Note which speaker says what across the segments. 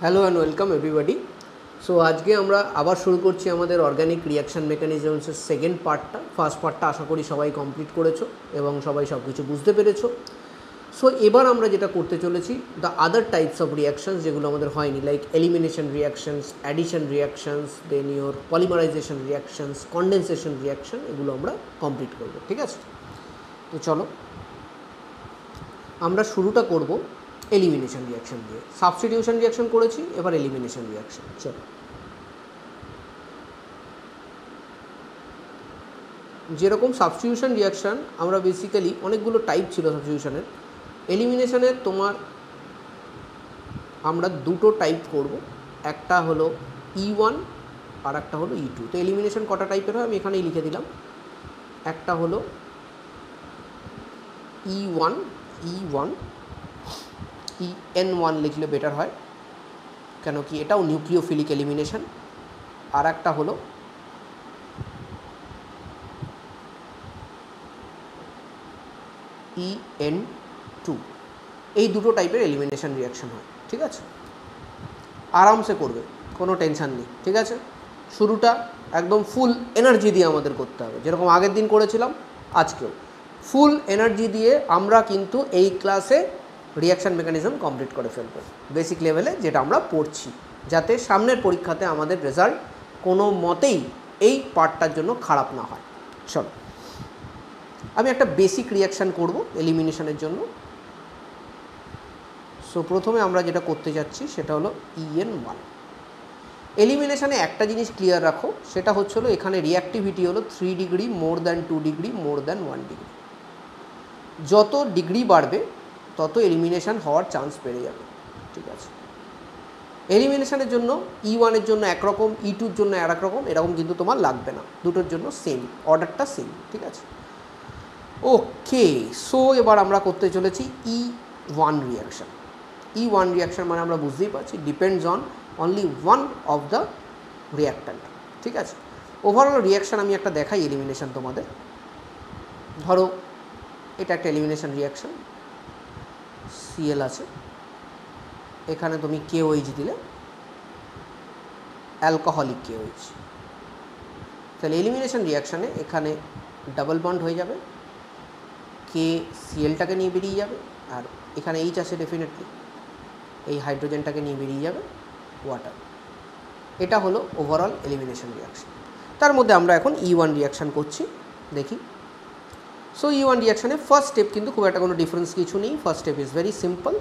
Speaker 1: Hello and welcome everybody. So আজকে আমরা আবার শুরু করছি আমাদের অর্গানিক রিয়াকশান মেকানিজমসের সেকেন্ড পার্টটা। ফার্স্ট পার্টটা আশা করি সবাই কমপ্লিট করেছো এবং সবাই সব কিছু বুঝতে পেরেছো। সো এবার আমরা যেটা করতে চলেছি, the other types of reactions যেগুলো আমাদের হয়নি, like elimination reactions, addition reactions, then your polymerization reactions, condensation reaction, এগুলো আমরা কমপ্লিট করবো। ঠিক আছে, তো চলো আমরা শুরুটা করব এলিমিনেশন রিয়াকশান দিয়ে। সাবস্টিটিউশন রিয়াকশান করেছি, এবার এলিমিনেশন রিয়াকশান। চলো, যেরকম সাবস্টিটিউশন রিয়াকশান আমরা বেসিক্যালি অনেকগুলো টাইপ ছিল সাবস্টিটিউশনের। এলিমিনেশনের তোমার আমরা দুটো টাইপ করব, একটা হলো E1 আর একটা হলো E2। তো এলিমিনেশন কটা টাইপের হয় আমি এখানেই লিখে দিলাম। একটা হলো E1, EN1 লিখলে বেটার হয়, কেন কি এটাও নিউক্লিওফিলিক এলিমিনেশন। আর একটা হলো EN2। এই দুটো টাইপের এলিমিনেশন রিয়াকশন হয়। ঠিক আছে, আরামসে করবে, কোনো টেনশান নেই। ঠিক আছে, শুরুটা একদম ফুল এনার্জি দিয়ে আমাদের করতে হবে, যেরকম আগের দিন করেছিলাম আজকেও ফুল এনার্জি দিয়ে আমরা কিন্তু এই ক্লাসে রিয়াকশান মেকানিজম কমপ্লিট করে ফেলবো বেসিক লেভেলে, যেটা আমরা পড়ছি, যাতে সামনের পরীক্ষাতে আমাদের রেজাল্ট কোনো মতেই এই পার্টটার জন্য খারাপ না হয়। চলো, আমি একটা বেসিক রিয়াকশান করব এলিমিনেশনের জন্য। সো প্রথমে আমরা যেটা করতে যাচ্ছি সেটা হলো EN1। এলিমিনেশনে একটা জিনিস ক্লিয়ার রাখো, সেটা হচ্ছিল এখানে রিঅ্যাক্টিভিটি হলো 3 degree more than 2 degree more than 1 degree. যত ডিগ্রি বাড়বে তত এলিমিনেশন হওয়ার চান্স বেড়ে যাবে। ঠিক আছে, এলিমিনেশনের জন্য E1 এর জন্য একরকম, E2 এর জন্য আর এক রকম, এরকম কিন্তু তোমার লাগবে না, দুটোর জন্য সেম, অর্ডারটা সেম। ঠিক আছে, ওকে। সো এবার আমরা করতে চলেছি E1 রিয়াকশান। E1 রিয়াকশান মানে আমরা বুঝতেই পারছি depends on only one of the reactant. ঠিক আছে, ওভারঅল রিয়াকশান আমি একটা দেখাই এলিমিনেশন তোমাদের। ধরো এটা একটা এলিমিনেশন রিয়াকশান, Cl আছে, এখানে তুমি KOH দিলে, অ্যালকোহলিক KOH। তাহলে এলিমিনেশন রিয়াকশানে এখানে ডাবল বন্ড হয়ে যাবে, KClটাকে নিয়ে বেরিয়ে যাবে, আর এখানে H আছে ডেফিনেটলি, এই হাইড্রোজেনটাকে নিয়ে বেরিয়ে যাবে ওয়াটার। এটা হলো ওভারঅল এলিমিনেশন রিয়াকশান। তার মধ্যে আমরা এখন E1 রিয়াকশান করছি, দেখি। সো E1 রিয়াকশানে ফার্স্ট স্টেপ কিন্তু খুব একটা কোনো ডিফারেন্স কিছু নেই। First step is very simple,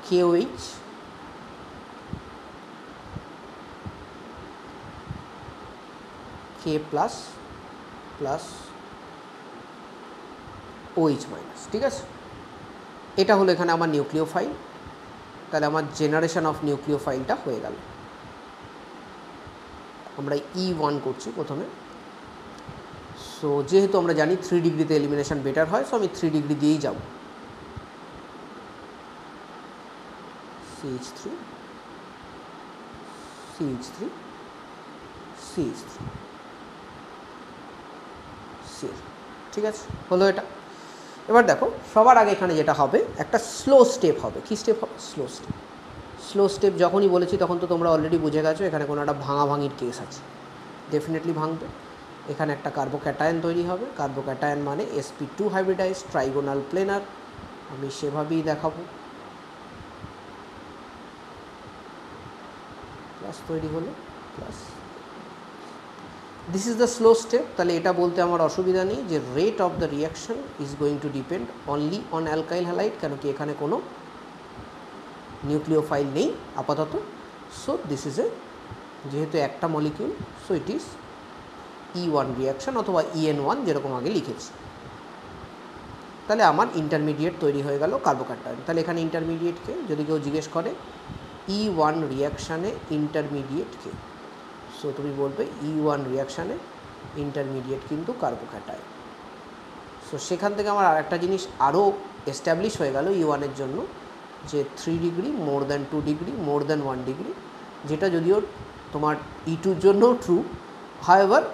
Speaker 1: KOH K plus plus OH minus. ঠিক আছে, এটা হলো এখানে আমার নিউক্লিওফাইল। তাহলে আমার জেনারেশন অফ নিউক্লিওফাইলটা হয়ে গেল। আমরা E1 করছি প্রথমে। সো যেহেতু আমরা জানি 3 ডিগ্রিতে এলিমিনেশন বেটার হয়, সো আমি 3 ডিগ্রি দিয়েই যাব। CH3 CH3 CH3 Cl। ঠিক আছে, হলো এটা। এবার দেখো, সবার আগে এখানে যেটা হবে একটা স্লো স্টেপ হবে। কী স্টেপ হবে? Slow step. স্লো স্টেপ যখনই বলেছি তখন তো তোমরা অলরেডি বুঝে গেছো এখানে কোনো একটা ভাঙাভাঙির কেস আছে, ডেফিনেটলি ভাঙবে। এখানে একটা কার্বোক্যাটায়ন তৈরি হবে, কার্বোক্যাটায়ন মানে sp2 হাইব্রিডাইজ ট্রাইগোনাল প্লেনার, আমি সেভাবেই দেখাবো। প্লাস তৈরি হলো, plus. This is the slow step. তাহলে এটা বলতে আমার অসুবিধা নেই যে rate of the reaction is going to depend only on alkyl halide, কেন কি এখানে কোনো নিউক্লিওফাইল নেই আপাতত। সো দিস ইজ যেহেতু একটা molecule, so it is E1 reaction অথবা EN1 যেরকম আগে লিখেছি। তাহলে আমার ইন্টারমিডিয়েট তৈরি হয়ে গেল কার্বোক্যাটায়ন। তাহলে এখানে ইন্টারমিডিয়েটকে যদি কেউ জিজ্ঞেস করে E1 রিয়াকশানে ইন্টারমিডিয়েটকে, সো তুমি বলবে E1 রিয়াকশানে ইন্টারমিডিয়েট কিন্তু কার্বোক্যাটায়ন। সো সেখান থেকে আমার আর একটা জিনিস আরও এস্টাবলিশ হয়ে গেল E1 এর জন্য, যে 3 degree more than 2 degree more than 1 degree, যেটা যদিও তোমার E2 এর জন্যও ট্রু, হাউএভার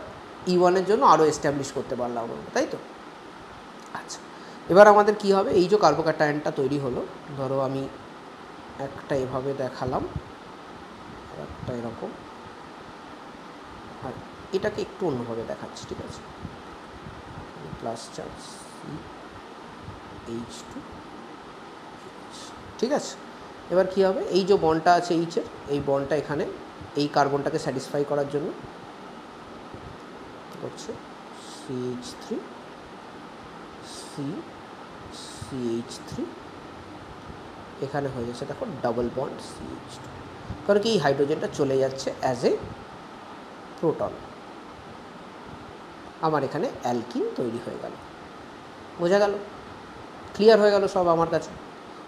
Speaker 1: E1 এর জন্য আরও এস্টাবলিশ করতে পারলাম আমরা, তাই তো? আচ্ছা, এবার আমাদের কি হবে, এই যে কার্বোক্যাটায়নটা তৈরি হলো, ধরো আমি একটা এভাবে দেখালাম, আর একটা এরকম, আর এটাকে একটু অন্যভাবে দেখাচ্ছি, ঠিক আছে? প্লাস চার্জ CH2, ঠিক আছে? এবার কী হবে, এই যে বন্ডটা আছে এইচের, এই বন্ডটা এখানে এই কার্বনটাকে স্যাটিসফাই করার জন্য হচ্ছে CH3 CH3, এখানে হয়ে যাচ্ছে দেখো ডাবল বন্ড CH2, কারণ কি এই হাইড্রোজেনটা চলে যাচ্ছে অ্যাজ এ প্রোটন, আমার এখানে অ্যালকিন তৈরি হয়ে গেল। বোঝা গেল? ক্লিয়ার হয়ে গেল সব আমার কাছে?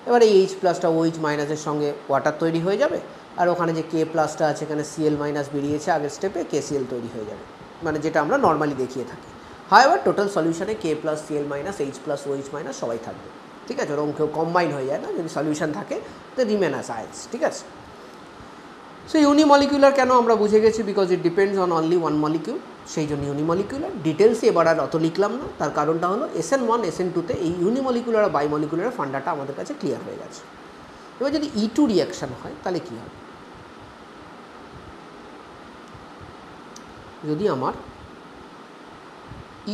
Speaker 1: এবার এই H প্লাসটা OH মাইনাসের সঙ্গে ওয়াটার তৈরি হয়ে যাবে, আর ওখানে যে K প্লাসটা আছে এখানে Cl মাইনাস বেরিয়েছে আগের স্টেপে, KCl তৈরি হয়ে যাবে, মানে যেটা আমরা নর্মালি দেখিয়ে থাকি। হয় এবার টোটাল সলিউশনে K plus Cl minus H plus OH minus সবাই থাকবে, ঠিক আছে? ওরকম কেউ কম্বাইন হয়ে যায় না, যদি সলিউশন থাকে তো রিমেন অ্যাজ আয়ন্স, ঠিক আছে? সো ইউনিমলিকুলার কেন আমরা বুঝে গেছি, because it depends on only one molecule, সেই জন্য ইউনিমলিকুলার। ডিটেলসে এবার আর অত লিখলাম না, তার কারণটা হলো SN1 SN2তে এই ইউনিমলিকুলার আর বাইমলিকুলার ফান্ডাটা আমাদের কাছে ক্লিয়ার হয়ে গেছে। এবার যদি E2 রিয়াকশান হয় তাহলে কী হবে? যদি আমার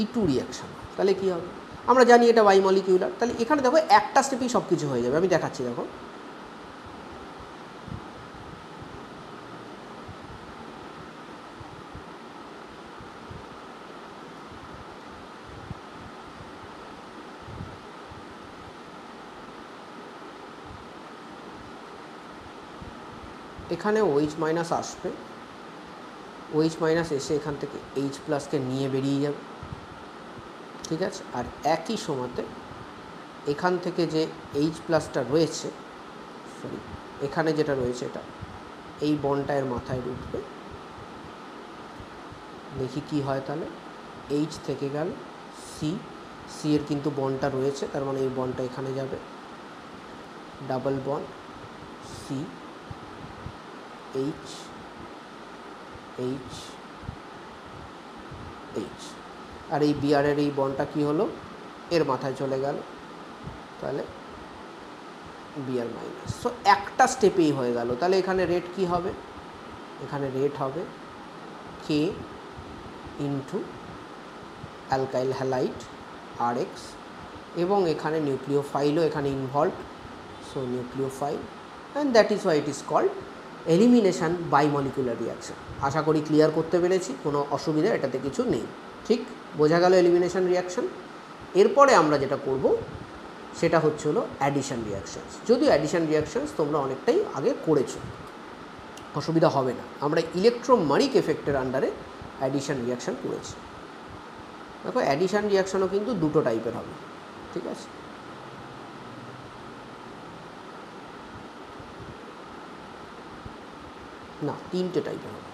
Speaker 1: E2 রিয়াকশান হয় তাহলে কী হবে? আমরা জানি এটা বাইমলিকুলার, তাহলে এখানে দেখো একটা স্টেপেই সব কিছু হয়ে যাবে। আমি দেখাচ্ছি, দেখো এখানে OH মাইনাস আসবে, OH মাইনাস এসে এখান থেকে H প্লাসকে নিয়ে বেরিয়ে যাবে, ঠিক আছে? আর একই সময়তে এখান থেকে যে H প্লাসটা রয়েছে, সরি এখানে যেটা রয়েছে এটা এই বন্ডটা এর মাথায় উঠবে, দেখি কি হয়। তাহলে H থেকে গেল C এর কিন্তু বন্ডটা রয়েছে, তার মানে এই বন্ডটা এখানে যাবে, ডাবল বন্ড CH আর এই বিয়ারের এই বন্ডটা কি হলো, এর মাথায় চলে গেল, তাহলে বিআর মাইনাস। সো একটা স্টেপেই হয়ে গেল। তাহলে এখানে রেট কি হবে? এখানে রেট হবে K into alkyl halide RX, এবং এখানে নিউক্লিওফাইলও এখানে involve, so nucleophile, and that is why it is called elimination bimolecular reaction. আশা করি ক্লিয়ার করতে পেরেছি, কোনো অসুবিধা এটাতে কিছু নেই। ঠিক বোঝা গেল এলিমিনেশন রিয়াকশান। এরপরে আমরা যেটা করব সেটা হচ্ছে হলো অ্যাডিশন রিয়াকশানস। যদিও অ্যাডিশন রিয়াকশানস তোমরা অনেকটাই আগে করেছো, অসুবিধা হবে না। আমরা ইলেকট্রোমারিক এফেক্টের আন্ডারে অ্যাডিশন রিয়াকশান করেছি। দেখো অ্যাডিশন রিয়াকশানও কিন্তু দুটো টাইপের হবে, ঠিক আছে? না, তিনটে টাইপের হবে,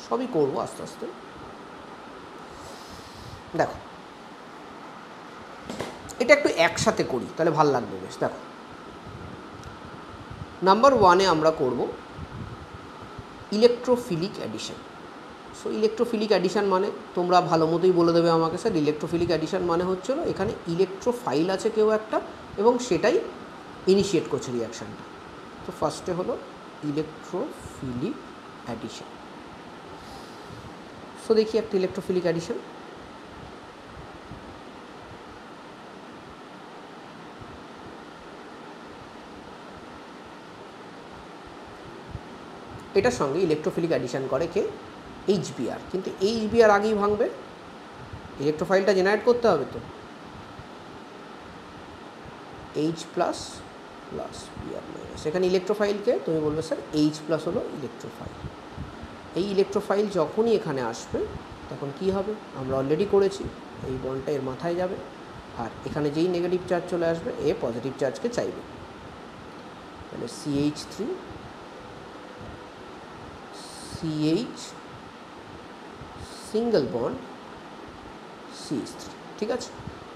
Speaker 1: সবই করবো আস্তে আস্তে। দেখো এটা একটু একসাথে করি, তাহলে ভাল লাগবে বেশ। দেখো নাম্বার 1-এ আমরা করব electrophilic addition. So electrophilic addition মানে তোমরা ভালো মতোই বলে দেবে আমাকে, স্যার ইলেকট্রোফিলিক অ্যাডিশন মানে হচ্ছিল এখানে ইলেকট্রোফাইল আছে কেউ একটা, এবং সেটাই ইনিশিয়েট করছে রিয়াকশানটা। তো ফার্স্টে হলো ইলেকট্রোফিলিক অ্যাডিশন। সো দেখি একটা ইলেকট্রোফিলিক অ্যাডিশন। এটার সঙ্গে ইলেকট্রোফিলিক অ্যাডিশন করে কে? HBr, কিন্তু HBr আগেই ভাঙবে, ইলেকট্রোফাইলটা জেনারেট করতে হবে তো। H plus plus Br minus, এখানে ইলেকট্রোফাইলকে তুমি বলবে স্যার H প্লাস হলো ইলেকট্রোফাইল। এই ইলেকট্রোফাইল যখনই এখানে আসবে তখন কি হবে? আমরা অলরেডি করেছি, এই বন্ডটা এর মাথায় যাবে, আর এখানে যেই নেগেটিভ চার্জ চলে আসবে এ পজিটিভ চার্জকে চাইবে। তাহলে CH3 CH single bond CH3, ঠিক আছে?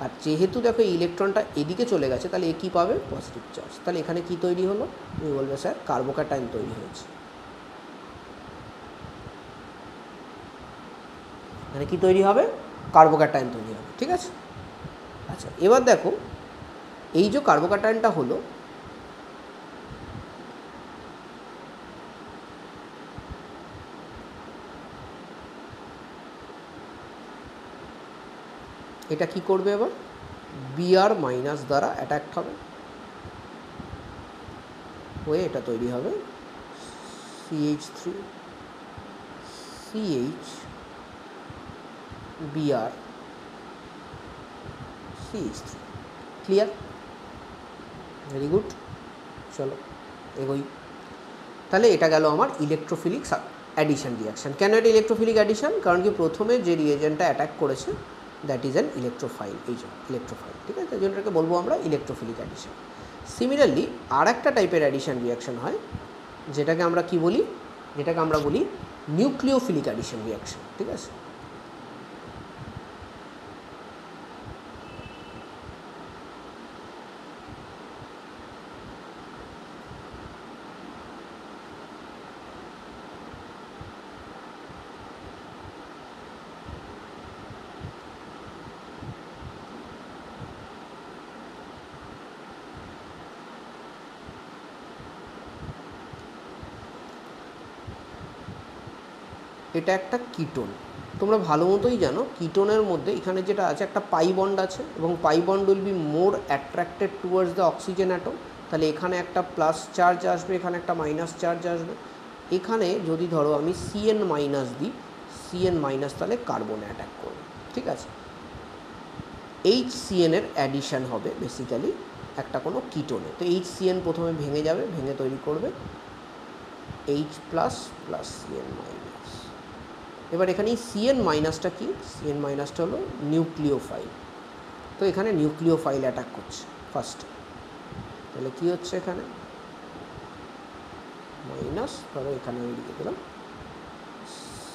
Speaker 1: আর যেহেতু দেখো এই ইলেকট্রনটা এদিকে চলে গেছে, তাহলে এ কী পাবে? Positive charge. তাহলে এখানে কি তৈরি হলো? তুমি বলবে স্যার কার্বোক্যাটায়ন তৈরি হয়েছে। এখানে কি তৈরি হবে? কার্বোক্যাটায়ন তৈরি হবে, ঠিক আছে? আচ্ছা এবার দেখো এই যে কার্বোক্যাটায়নটা হলো, এটা কি করবে এবার Br মাইনাস দ্বারা অ্যাটাক হবে, হয়ে এটা তৈরি হবে CH3 CH Br CH3। Clear? Very good. চলো এগোই। তাহলে এটা গেল আমার ইলেকট্রোফিলিক অ্যাডিশন রিয়াকশান। কেন এটা ইলেকট্রোফিলিক অ্যাডিশন? কারণ কি প্রথমে যে রিয়েজেন্টটা অ্যাটাক করেছে দ্যাট ইজ অ্যান ইলেকট্রোফাইল, এই যে ইলেকট্রোফাইল, ঠিক আছে, তাই জন্য এটাকে বলবো আমরা ইলেকট্রোফিলিক অ্যাডিশন। সিমিলারলি আর একটা টাইপের অ্যাডিশন রিয়াকশান হয় যেটাকে আমরা কি বলি, যেটাকে আমরা বলি নিউক্লিওফিলিক অ্যাডিশন রিয়াকশান, ঠিক আছে। এটা একটা কিটোন, তোমরা ভালো মতোই জানো কিটোনের মধ্যে এখানে যেটা আছে একটা পাই বন্ড আছে এবং pi bond will be more attracted towards the oxygen atom. তাহলে এখানে একটা প্লাস চার্জ আসবে, এখানে একটা মাইনাস চার্জ আসবে। এখানে যদি ধরো আমি Cn মাইনাস দিই, Cn মাইনাস তাহলে কার্বনে অ্যাটাক করবে, ঠিক আছে। HCN এর অ্যাডিশন হবে বেসিক্যালি একটা কোনো কিটোনে। তো HCN প্রথমে ভেঙে যাবে, ভেঙে তৈরি করবে H plus plus Cn minus. এবার এখানে Cn মাইনাসটা কি? Cn মাইনাসটা হলো নিউক্লিওফাইল। তো এখানে নিউক্লিওফাইল অ্যাটাক করছে ফার্স্ট, তাহলে কি হচ্ছে এখানে মাইনাস, ধরো এখানে আমি লিখে দিলাম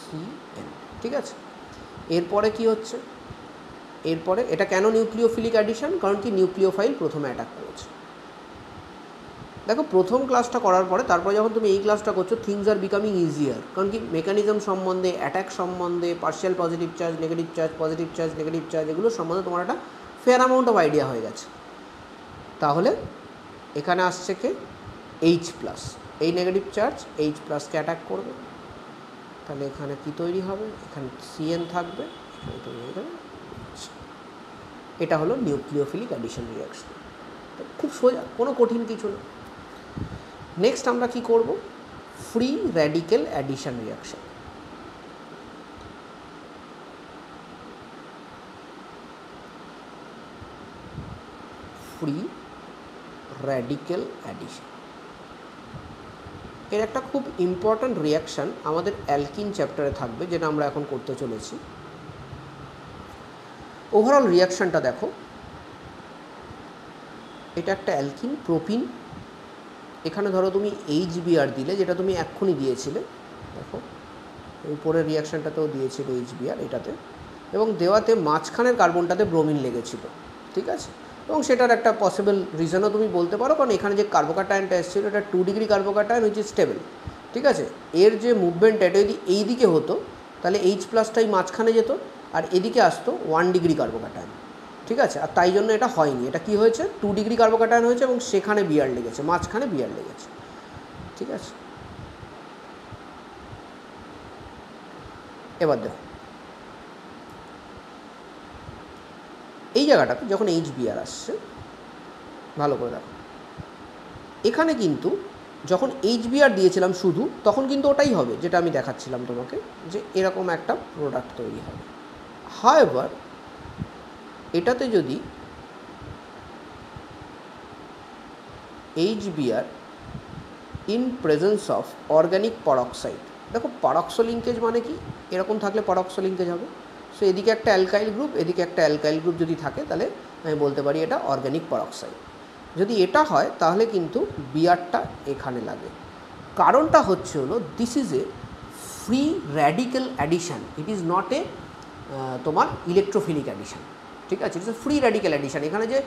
Speaker 1: Cn, ঠিক আছে। এরপরে কি হচ্ছে, এরপরে এটা কেন নিউক্লিওফিলিক অ্যাডিশন? কারণ কি নিউক্লিওফাইল প্রথমে অ্যাটাক করেছে। দেখো প্রথম ক্লাসটা করার পরে তারপরে যখন তুমি এই ক্লাসটা করছো থিংস আর বিকামিং ইজিয়ার, কারণ কি মেকানিজম সম্বন্ধে, অ্যাটাক সম্বন্ধে, partial positive charge, negative charge, positive charge, negative charge, এগুলো সম্বন্ধে তোমার একটা ফেয়ার অ্যামাউন্ট অফ আইডিয়া হয়ে গেছে। তাহলে এখানে আসছে কে H প্লাস, এই নেগেটিভ চার্জ H প্লাসকে অ্যাটাক করবে, তাহলে এখানে কি তৈরি হবে, এখানে Cn থাকবে, এখানে তৈরি হয়ে যাবে। এটা হলো নিউক্লিওফিলিক অ্যাডিশন রিয়াকশন, খুব সোজা, কোনো কঠিন কিছু না। নেক্সট আমরা কি করব, free radical addition reaction. Free radical addition এর একটা খুব ইম্পর্ট্যান্ট রিয়াকশান আমাদের অ্যালকিন চ্যাপ্টারে থাকবে, যেটা আমরা এখন করতে চলেছি। ওভারঅল রিয়াকশানটা দেখো, এটা একটা অ্যালকিন প্রোপিন, এখানে ধরো তুমি HBr দিলে, যেটা তুমি এক্ষুনি দিয়েছিলে, দেখো উপরের রিয়াকশানটাতেও দিয়েছিল HBr এটাতে, এবং দেওয়াতে মাঝখানের কার্বনটাতে ব্রোমিন লেগেছিল, ঠিক আছে। এবং সেটার একটা পসিবল রিজনও তুমি বলতে পারো, কারণ এখানে যে কার্বোক্যাটায়নটা এসেছিলো এটা 2 degree carbocation which is stable, ঠিক আছে। এর যে মুভমেন্টটা এটা যদি এই দিকে হতো তাহলে H প্লাসটাই মাঝখানে যেত আর এদিকে আসতো 1 ডিগ্রি কার্বোক্যাটায়ন, ঠিক আছে। আর তাই জন্য এটা হয়নি, এটা কি হয়েছে 2 ডিগ্রি কার্বোক্যাটায়ন হয়েছে এবং সেখানে Br লেগেছে, মাঝখানে Br লেগেছে, ঠিক আছে। এবার দেখো এই জায়গাটাতে যখন HBr আসছে, ভালো করে দেখো, এখানে কিন্তু যখন HBr দিয়েছিলাম শুধু, তখন কিন্তু ওটাই হবে যেটা আমি দেখাচ্ছিলাম তোমাকে, যে এরকম একটা প্রোডাক্ট তৈরি হবে। হাউএভার এটাতে যদি HBr in presence of organic peroxide, দেখো পারক্সো লিঙ্কেজ মানে কি, এরকম থাকলে পারক্সো লিঙ্কেজ হবে। সো এদিকে একটা অ্যালকাইল গ্রুপ, এদিকে একটা অ্যালকাইল গ্রুপ যদি থাকে তাহলে আমি বলতে পারি এটা অর্গ্যানিক পারক্সাইড। যদি এটা হয় তাহলে কিন্তু বিআরটা এখানে লাগে। কারণটা হচ্ছে হলো this is a free radical addition, it is not a তোমার ইলেকট্রোফিলিক অ্যাডিশন, ঠিক আছে। It's a free radical addition. এখানে যে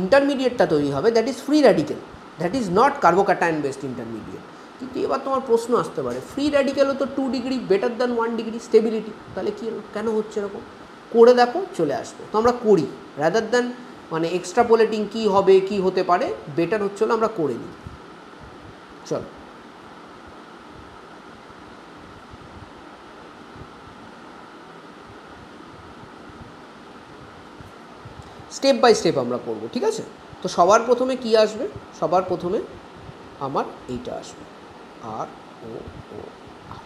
Speaker 1: ইন্টারমিডিয়েটটা তৈরি হবে that is free radical, that is not carbocation based intermediate. কিন্তু এবার তোমার প্রশ্ন আসতে পারে ফ্রি র্যাডিক্যালও তো 2 degree better than 1 degree stability, তাহলে কি কেন হচ্ছে এরকম? করে দেখো চলে আসবে। তো আমরা করি, রাদার দ্যান মানে এক্সট্রাপোলেটিং কী হবে কি হতে পারে, বেটার হচ্ছে হলো আমরা করে নিই। চলো স্টেপ বাই স্টেপ আমরা করব, ঠিক আছে? তো সবার প্রথমে কি আসবে? সবার প্রথমে আমার এইটা আসবে, আর ও ও আর।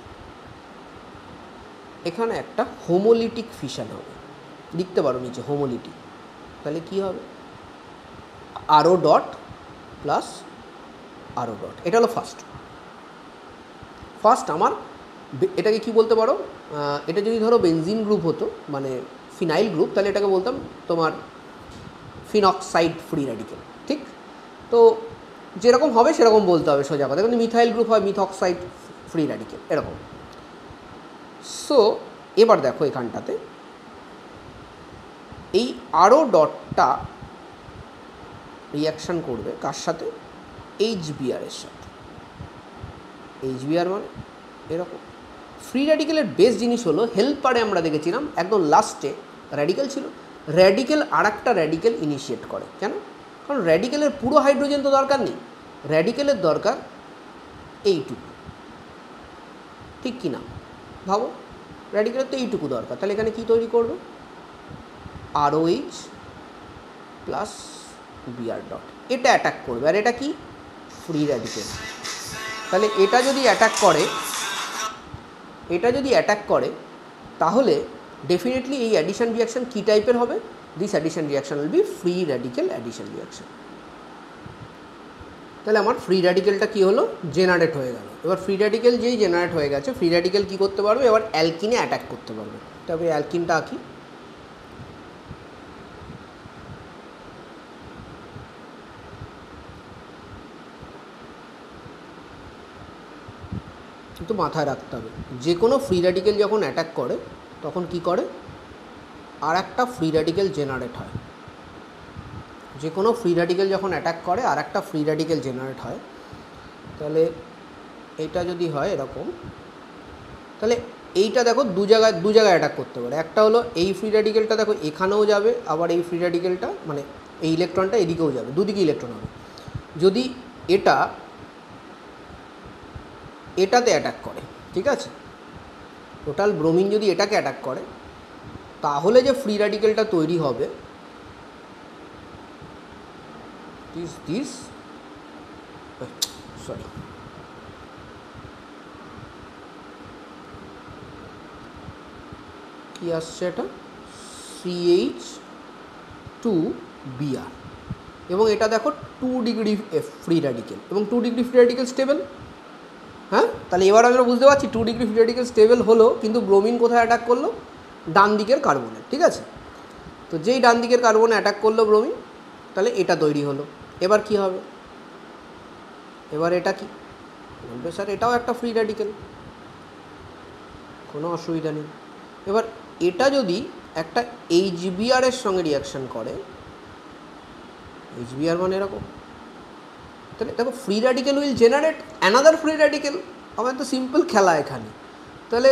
Speaker 1: এখানে একটা হোমোলিটিক ফিশন হবে, লিখতে পারো নিচে হোমোলিটিক। তাহলে কি হবে? আরও ডট প্লাস আরও ডট, এটা হলো ফার্স্ট আমার এটাকে কি বলতে পারো, এটা যদি ধরো বেনজিন গ্রুপ হতো মানে ফিনাইল গ্রুপ, তাহলে এটাকে বলতাম তোমার ফিনক্সাইড ফ্রি র্যাডিক্যাল, ঠিক? তো যেরকম হবে সেরকম বলতে হবে সোজা কথা, কিন্তু মিথাইল গ্রুপ হয় মিথক্সাইড ফ্রি র্যাডিক্যাল এরকম। সো এবার দেখো এখানটাতে এই আরও ডটটা রিয়াকশান করবে কার সাথে? HBr এর সাথে। HBr মানে এরকম। ফ্রি র্যাডিক্যালের বেস্ট জিনিস হলো হেল্পারে আমরা দেখেছিলাম একদম লাস্টে র্যাডিক্যাল ছিল, র্যাডিক্যাল আর একটা র্যাডিক্যাল ইনিশিয়েট করে। কেন? কারণ র্যাডিক্যালের পুরো হাইড্রোজেন তো দরকার নেই, র্যাডিক্যালের দরকার এইটুকু, ঠিক কি না? ভাবো র্যাডিক্যালের তো এইটুকু দরকার, তাহলে এখানে কি তৈরি করবে? ROH প্লাস Br ডট, এটা অ্যাটাক করবে। আর এটা কি? Free radical. তাহলে এটা যদি অ্যাটাক করে তাহলে ডেফিনেটলি এই অ্যাডিশন রিয়াকশান কী টাইপের হবে? This addition reaction will be free radical addition reaction. তাহলে আমার ফ্রি র্যাডিক্যালটা কী হলো? জেনারেট হয়ে গেল। এবার ফ্রি র্যাডিক্যাল যেই জেনারেট হয়ে গেছে, ফ্রি র্যাডিক্যাল কী করতে পারবে? এবার অ্যালকিনে অ্যাটাক করতে পারবে। তবে অ্যালকিনটা আঁকি। কিন্তু মাথায় রাখতে হবে, যে কোনো ফ্রি র্যাডিক্যাল যখন অ্যাটাক করে তখন কি করে? আর একটা ফ্রি র্যাডিক্যাল জেনারেট হয়। যে কোনো ফ্রি র্যাডিক্যাল যখন অ্যাটাক করে আর একটা ফ্রি র্যাডিক্যাল জেনারেট হয়। তাহলে এইটা যদি হয় এরকম, তাহলে এইটা দেখো দু জায়গায় অ্যাটাক করতে পারে। একটা হলো এই ফ্রি র্যাডিক্যালটা দেখো এখানেও যাবে, আবার এই ফ্রি র্যাডিক্যালটা মানে এই ইলেকট্রনটা এদিকেও যাবে, দুদিকে ইলেকট্রন হবে। যদি এটাতে অ্যাটাক করে, ঠিক আছে, টোটাল ব্রোমিন যদি এটাকে অ্যাটাক করে, তাহলে যে ফ্রি র্যাডিক্যালটা তৈরি হবে দিস সরি কি আসছে, এটা CH2Br, এবং এটা দেখো 2 ডিগ্রি ফ্রি র্যাডিক্যাল, এবং 2 ডিগ্রি ফ্রি র্যাডিক্যাল স্টেবল। হ্যাঁ, তাহলে এবার আমরা বুঝতে পারছি 2 ডিগ্রি ফ্রি র্যাডিক্যাল স্টেবল হলো, কিন্তু ব্রোমিন কোথায় অ্যাটাক করলো? ডান দিকের কার্বনে, ঠিক আছে? তো যেই ডান দিকের কার্বনে অ্যাটাক করলো ব্রোমিন, তাহলে এটা তৈরি হলো। এবার কি হবে? এবার এটা কি বলবে? স্যার এটাও একটা ফ্রি র্যাডিক্যাল, কোনো অসুবিধা নেই। এবার এটা যদি একটা HBr এর সঙ্গে রিয়াকশান করে, HBr মানে এরকম, তাহলে দেখো free radical will generate another free radical. আমার তো সিম্পল খেলা এখানে। তাহলে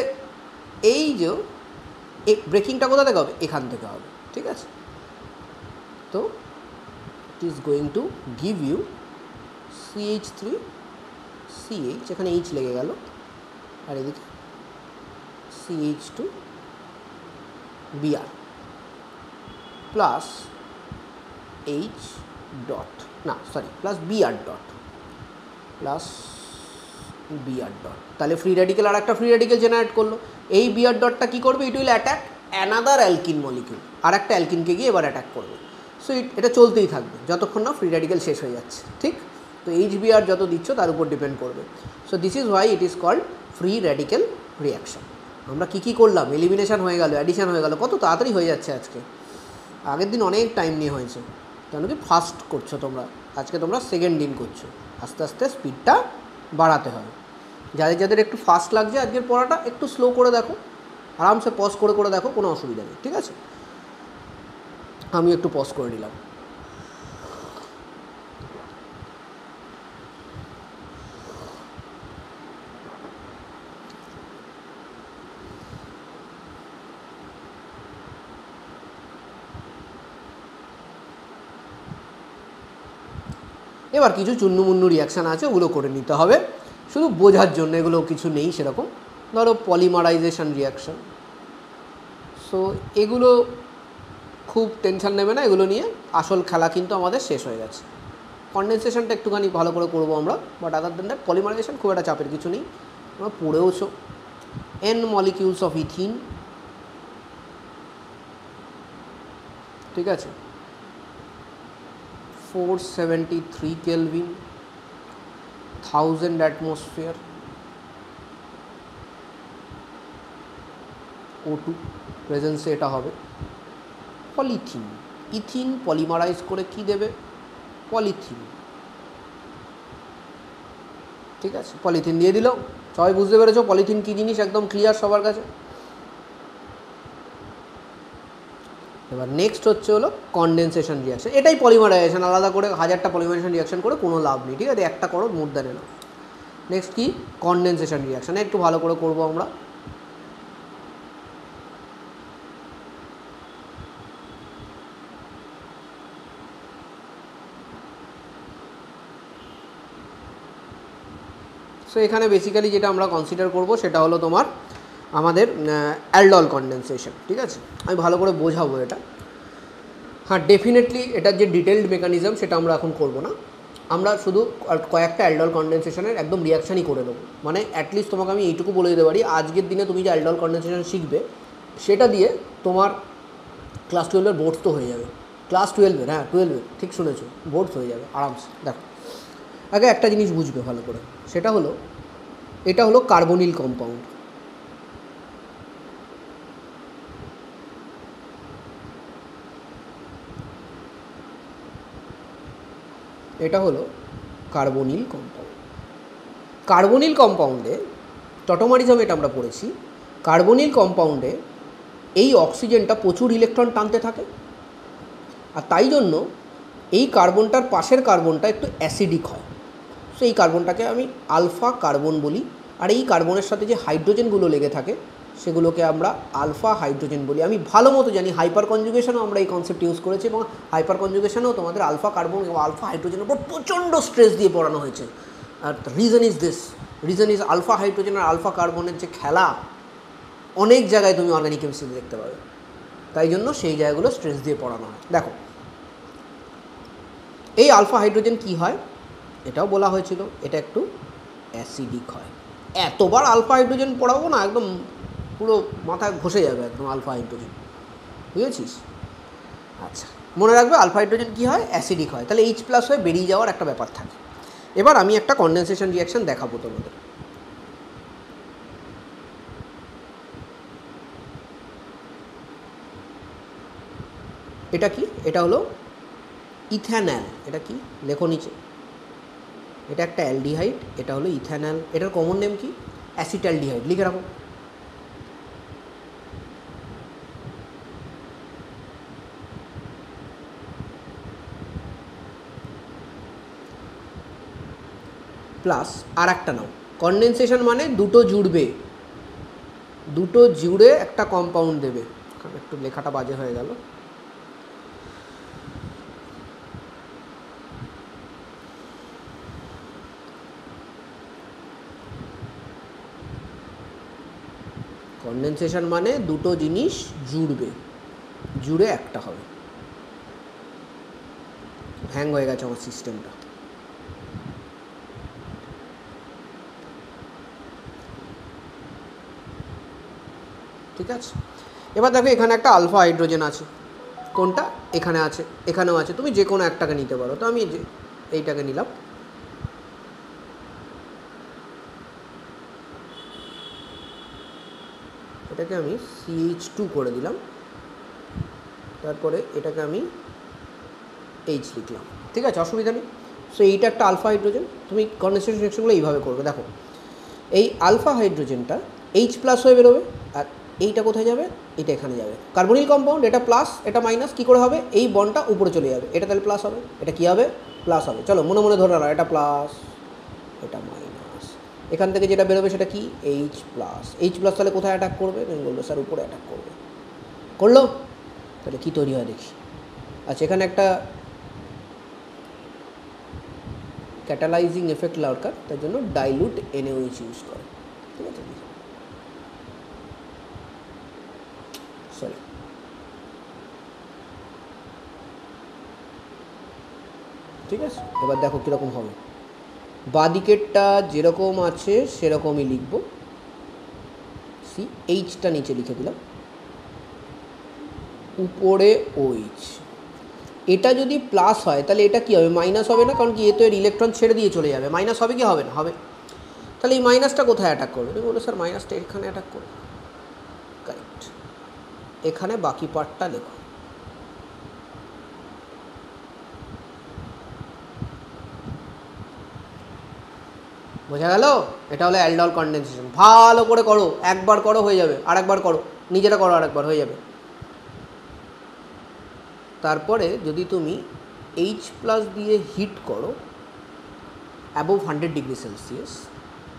Speaker 1: এই যে ব্রেকিংটা কোথা থেকে হবে? এখান থেকে হবে, ঠিক আছে? তো it is going to give you CH3CH, এখানে H লেগে গেল, আর এদিকে CH2Br প্লাস H ডট, না সরি প্লাস Br ডট, তাহলে ফ্রি র্যাডিক্যাল আর একটা ফ্রি র্যাডিক্যাল জেনারেট করলো। এই Br ডটটা কী করবে? It will attack another alkene molecule, আর একটা অ্যালকিনকে গিয়ে এবার অ্যাটাক করবে। সো এটা চলতেই থাকবে যতক্ষণ না ফ্রি র্যাডিক্যাল শেষ হয়ে যাচ্ছে, ঠিক? তো HBr যত দিচ্ছ তার উপর ডিপেন্ড করবে। So this is why it is called free radical reaction. আমরা কী করলাম? এলিমিনেশন হয়ে গেল, অ্যাডিশন হয়ে গেল, কত তাড়াতাড়ি হয়ে যাচ্ছে আজকে। আগের দিন অনেক টাইম নিয়ে হয়েছে, কেন কি ফার্স্ট করছো তোমরা, আজকে তোমরা সেকেন্ড দিন করছো। আস্তে আস্তে স্পিডটা বাড়াতে হবে। যাদের একটু ফাস্ট লাগছে আজকের পড়াটা, একটু স্লো করে দেখো, আরামসে পজ করে দেখো, কোনো অসুবিধা নেই, ঠিক আছে? আমি একটু পজ করে নিলাম। এবার কিছু চুন্নুমুন্নু রিয়াকশান আছে, ওগুলো করে নিতে হবে, শুধু বোঝার জন্য, এগুলো কিছু নেই সেরকম। ধরো পলিমারাইজেশন রিয়াকশান, সো এগুলো খুব টেনশন নেবে না, এগুলো নিয়ে আসল খেলা কিন্তু আমাদের শেষ হয়ে গেছে। কনডেনসেশনটা একটুখানি ভালো করে করবো আমরা, but other than that polymerization খুব একটা চাপের কিছু নেই, তোমরা পড়েওছো। n মলিকিউলস অফ ইথিন, ঠিক আছে, 473 কেলভিন, 1000 অ্যাটমসফিয়ার, O2 প্রেজেন্সে এটা হবে। পলিথিন, ইথিন পলিমারাইজ করে কি দেবে? পলিথিন, ঠিক আছে, পলিথিন দিয়ে দিল। সবাই বুঝতে পেরেছো পলিথিন কী জিনিস? একদম ক্লিয়ার সবার কাছে। এবার নেক্সট হচ্ছে হলো কনডেনসেশন রিয়াকশন। এটাই পলিমারাইজেশন, আলাদা করে 1000টা পলিমারাইজেশন রিয়াকশন করে কোনো লাভ নেই, ঠিক আছে, একটা করো, মোর দ্যান এনাফ। নেক্সট কি? কনডেনসেশন রিয়াকশন, একটু ভালো করে করবো আমরা। সো এখানে বেসিক্যালি যেটা আমরা কনসিডার করব সেটা হলো তোমার আমাদের অ্যালডল কনডেনসেশন, ঠিক আছে। আমি ভালো করে বোঝাবো এটা। হ্যাঁ, ডেফিনেটলি এটার যে ডিটেলড মেকানিজম সেটা আমরা এখন করব না, আমরা শুধু কয়েকটা অ্যালডল কনডেনসেশনের একদম রিয়াকশানই করে নেবো। মানে অ্যাটলিস্ট তোমাকে আমি এইটুকু বলে দিতে পারি, আজকের দিনে তুমি যে অ্যালডল কনডেনসেশন শিখবে সেটা দিয়ে তোমার ক্লাস 12-এর বোর্ডস তো হয়ে যাবে। ক্লাস 12-এর, হ্যাঁ 12-এর, ঠিক শুনেছো, বোর্ডস হয়ে যাবে আরামসে। দেখো, আগে একটা জিনিস বুঝবে ভালো করে, সেটা হলো এটা হলো কার্বনিল কম্পাউন্ড। এটা হলো কার্বনিল কম্পাউন্ড। কার্বনিল কম্পাউন্ডে টটোমারিজম, এটা আমরা পড়েছি, কার্বনিল কম্পাউন্ডে এই অক্সিজেনটা প্রচুর ইলেকট্রন টানতে থাকে, আর তাই জন্য এই কার্বনটার পাশের কার্বনটা একটু অ্যাসিডিক হয়। সো এই কার্বনটাকে আমি আলফা কার্বন বলি, আর এই কার্বনের সাথে যে হাইড্রোজেনগুলো লেগে থাকে সেগুলোকে আমরা আলফা হাইড্রোজেন বলি। আমি ভালো মতো জানি, হাইপার কনজুগেশনও আমরা এই কনসেপ্ট ইউজ করেছি, এবং হাইপার কনজুগেশনেও তোমাদের আলফা কার্বন এবং আলফা হাইড্রোজেনের উপর প্রচণ্ড স্ট্রেস দিয়ে পড়ানো হয়েছে। আর reason is this, reason is alpha hydrogen আর আলফা কার্বনের যে খেলা অনেক জায়গায় তুমি অর্গানিক কেমিস্ট্রিতে দেখতে পাবে, তাই জন্য সেই জায়গাগুলো স্ট্রেস দিয়ে পড়ানো হয়। দেখো, এই আলফা হাইড্রোজেন কি হয় এটাও বলা হয়েছিল, এটা একটু অ্যাসিডিক হয়। এতবার আলফা হাইড্রোজেন পড়াবো না, একদম পুরো মাথায় ঘষে যাবে একদম আলফা হাইড্রোজেন, বুঝেছিস? আচ্ছা, মনে রাখবে আলফা হাইড্রোজেন কী হয়? অ্যাসিডিক হয়, তাহলে H+ হয়ে বেরিয়ে যাওয়ার একটা ব্যাপার থাকে। এবার আমি একটা কনডেনসেশন রিয়াকশান দেখাবো তোমাদের। এটা কি? এটা হলো ইথ্যানল। এটা কি লেখো নিচে, এটা একটা অ্যালডিহাইড, এটা হলো ইথ্যানল। এটার কমন নেম কি? অ্যাসিটালডিহাইড, লিখে রাখো। প্লাস আর একটা নাও, কনডেনসেশন মানে দুটো জুড়বে, দুটো জুড়ে একটা কম্পাউন্ড দেবে। একটু লেখাটা বাজে হয়ে গেল। কনডেনসেশন মানে দুটো জিনিস জুড়বে, জুড়ে একটা হবে। হ্যাং হয়ে গেছে আমার সিস্টেমটা। ঠিক আছে, এবার দেখো এখানে একটা আলফা হাইড্রোজেন আছে, কোনটা? এখানে আছে, এখানেও আছে, তুমি যে কোনো একটাকে নিতে পারো। তো আমি এইটাকে নিলাম। এটাকে আমি CH2 করে দিলাম, তারপরে এটাকে আমি H লিখলাম, ঠিক আছে, অসুবিধা নেই। সো এইটা একটা আলফা হাইড্রোজেন। তুমি কনডেনসেশন রিঅ্যাকশনগুলো এইভাবে করবে। দেখো, এই আলফা হাইড্রোজেনটা H+ হয়ে বেরোবে, আর এইটা কোথায় যাবে? এটা এখানে যাবে। কার্বনিল কম্পাউন্ড, এটা প্লাস এটা মাইনাস, কী করে হবে? এই বন্ডটা উপরে চলে যাবে, এটা তাহলে প্লাস হবে, এটা কী হবে? প্লাস হবে। চলো মনে মনে ধরে নাও, এটা প্লাস এটা মাইনাস, এখান থেকে যেটা বেরোবে সেটা কি? H+। তাহলে কোথায় অ্যাটাক করবে? আমি বলবো স্যার উপরে অ্যাটাক করবে। করলো? তাহলে কী তৈরি হয় দেখি। আচ্ছা, এখানে একটা ক্যাটালাইজিং এফেক্ট দরকার, তার জন্য ডাইলুট NaOH ইউজ করে। ঠিক আছে, সরি, ঠিক আছে। এবার দেখো কীরকম হবে। বাদিকেরটা যেরকম আছে সেরকমই লিখব, এইচটা নিচে লিখে দিলাম, উপরে OH। এটা যদি প্লাস হয় তাহলে এটা কী হবে, মাইনাস হবে না, কারণ কি এ তো এর ইলেকট্রন ছেড়ে দিয়ে চলে যাবে, মাইনাস হবে কি হবে না, হবে। তাহলে এই মাইনাসটা কোথায় অ্যাটাক করবে, তুমি বলো স্যার মাইনাসটা এখানে অ্যাটাক করবে, কারেক্ট। এখানে বাকি পার্টটা লেখো। বোঝা গেল? এটা হলো অ্যালডল কনডেনসেশন। ভালো করে করো, একবার করো হয়ে যাবে, আরেকবার করো, নিজেরা করো আরেকবার হয়ে যাবে। তারপরে যদি তুমি H+ দিয়ে হিট করো অ্যাবোভ 100 ডিগ্রি সেলসিয়াস,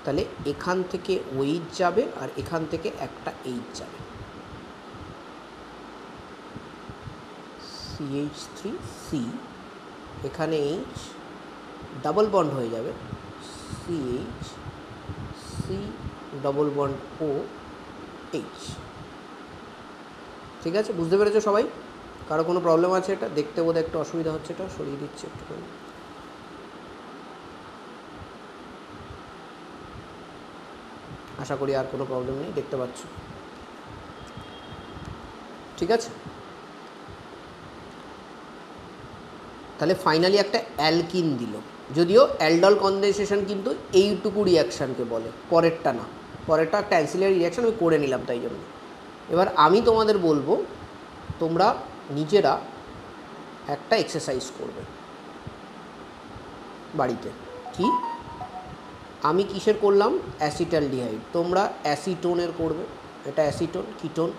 Speaker 1: তাহলে এখান থেকে OH যাবে আর এখান থেকে একটা H যাবে, CH3C, এখানে H, ডাবল বন্ড হয়ে যাবে, CH, C double bond OH। ঠিক আছে, বুঝতে পেরেছো সবাই? কারো কোনো প্রবলেম আছে? এটা দেখতে বোধহয় একটু অসুবিধা হচ্ছে, এটা সরিয়ে দিচ্ছি একটুখানি। আশা করি আর কোনো প্রবলেম নেই, দেখতে পাচ্ছ। ঠিক আছে, তাহলে ফাইনালি একটা অ্যালকিন দিল, যদিও অ্যালডল কনডেনসেশন কিন্তু এইটুকু রিয়াকশানকে বলে, পরেরটা না, পরেরটা একটা অ্যান্সিলারি রিয়াকশান আমি করে নিলাম তাই জন্য। এবার আমি তোমাদের বলবো তোমরা নিজেরা একটা এক্সারসাইজ করবে বাড়িতে। কি? আমি কিসের করলাম? অ্যাসিটালডিহাইড, তোমরা অ্যাসিটোনের করবে। এটা অ্যাসিটোন, কিটোন।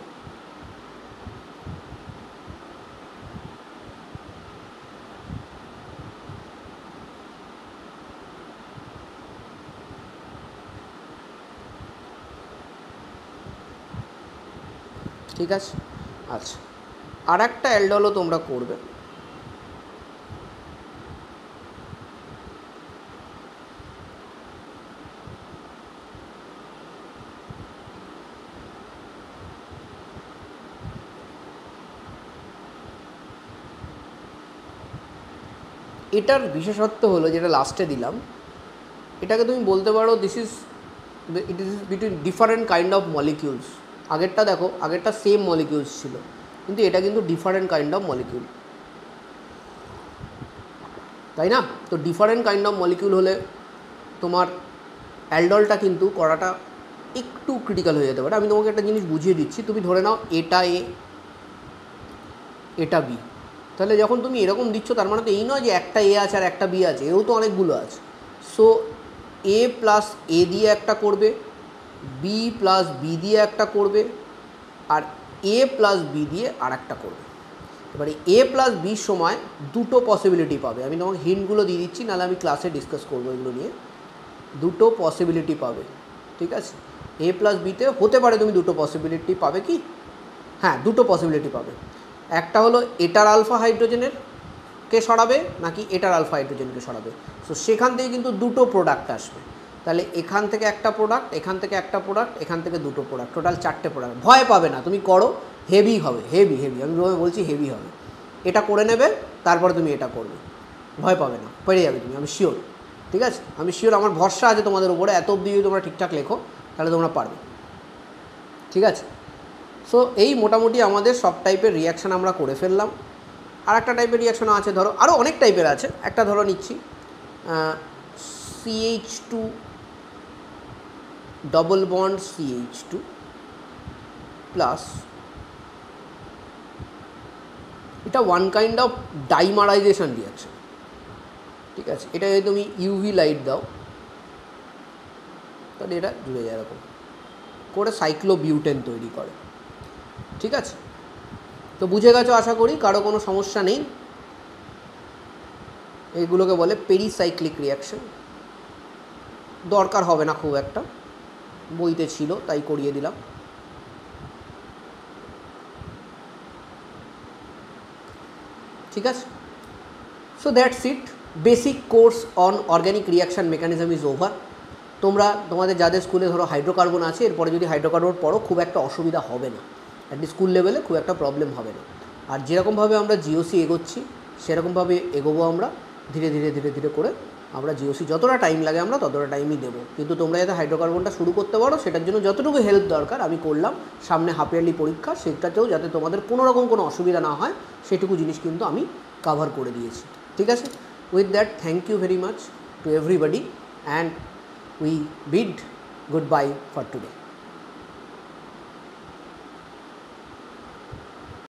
Speaker 1: ঠিক আছে, আচ্ছা, আর একটা অ্যালডলও তোমরা করবে। এটার বিশেষত্ব হলো, যেটা লাস্টে দিলাম, এটাকে তুমি বলতে পারো it is between different kind of molecules. আগেরটা দেখো, আগেরটা সেম মলিকিউলস ছিল, কিন্তু এটা কিন্তু ডিফারেন্ট কাইন্ড অফ মলিকিউল, তাই না? তো ডিফারেন্ট কাইন্ড অফ মলিকিউল হলে তোমার অ্যালডলটা কিন্তু করাটা একটু ক্রিটিক্যাল হয়ে যেতে পারে। আমি তোমাকে একটা জিনিস বুঝিয়ে দিচ্ছি। তুমি ধরে নাও এটা এ, এটা বি, তাহলে যখন তুমি এরকম দিচ্ছ তার মানে তো এই নয় যে একটা এ আছে আর একটা বি আছে, এও তো অনেকগুলো আছে। সো A প্লাস এ দিয়ে একটা করবে, বি প্লাস বি দিয়ে একটা করবে, আর এ প্লাস বি দিয়ে আর একটা করবে। এবারে এ প্লাস বির সময় দুটো পসিবিলিটি পাবে। আমি তোমাকে হিন্টগুলো দিয়ে দিচ্ছি, নাহলে আমি ক্লাসে ডিসকাস করবো এগুলো নিয়ে। দুটো পসিবিলিটি পাবে, ঠিক আছে? এ প্লাস বিতে হতে পারে তুমি দুটো পসিবিলিটি পাবে। কি? হ্যাঁ, দুটো পসিবিলিটি পাবে। একটা হলো এটার আলফা হাইড্রোজেনের কে সরাবে, নাকি এটার আলফা হাইড্রোজেনকে সরাবে। সো সেখান থেকে কিন্তু দুটো প্রোডাক্ট আসবে। তাহলে এখান থেকে একটা প্রোডাক্ট, এখান থেকে একটা প্রোডাক্ট, এখান থেকে দুটো প্রোডাক্ট, টোটাল 4টে প্রোডাক্ট। ভয় পাবে না, তুমি করো, হেভি হবে, হেভি হেভি, আমি বলছি হেভি হবে। এটা করে নেবে, তারপরে তুমি এটা করবে, ভয় পাবে না, পেরে যাবে তুমি, আমি শিওর। ঠিক আছে, আমি শিওর, আমার ভরসা আছে তোমাদের উপরে। এত অবধি যদি তোমরা ঠিকঠাক লেখো তাহলে তোমরা পারবে। ঠিক আছে, সো এই মোটামুটি আমাদের সব টাইপের রিয়াকশান আমরা করে ফেললাম। আর একটা টাইপের রিয়াকশান আছে, ধরো আরও অনেক টাইপের আছে। একটা ধরো নিচ্ছি CH2 double bond CH2 plus, এটা ওয়ান কাইন্ড অফ ডাইমারাইজেশন রিয়াকশান। ঠিক আছে, এটা যদি তুমি ইউভি লাইট দাও তাহলে এটা জুড়ে যায়, এরকম করে সাইক্লোবিউটেন তৈরি করে। ঠিক আছে, তো বুঝে গেছো আশা করি, কারো কোনো সমস্যা নেই। এইগুলোকে বলে পেরিসাইক্লিক রিয়াকশান। দরকার হবে না খুব একটা, বইতে ছিল তাই করিয়ে দিলাম। ঠিক আছে, so that's it. Basic course on organic reaction mechanism is over. তোমাদের যাদের স্কুলে ধরো হাইড্রোকার্বন আছে, এরপরে যদি হাইড্রোকার্বন পড়ো খুব একটা অসুবিধা হবে না, অ্যাটলিস্ট স্কুল লেভেলে খুব একটা প্রবলেম হবে না। আর যেরকমভাবে আমরা জিওসি এগোচ্ছি সেরকমভাবে এগোবো আমরা, ধীরে ধীরে ধীরে ধীরে করে আমরা জিওসি যতটা টাইম লাগে আমরা ততটা টাইমই দেবো। কিন্তু তোমরা যাতে হাইড্রোকার্বনটা শুরু করতে পারো সেটার জন্য যতটুকু হেল্প দরকার আমি করলাম, সামনে হাফ ইয়ারলি পরীক্ষা, সেটাতেও যাতে তোমাদের কোনোরকম কোনো অসুবিধা না হয় সেটুকু জিনিস কিন্তু আমি কাভার করে দিয়েছি। ঠিক আছে, with that thank you very much to everybody and we bid goodbye for today.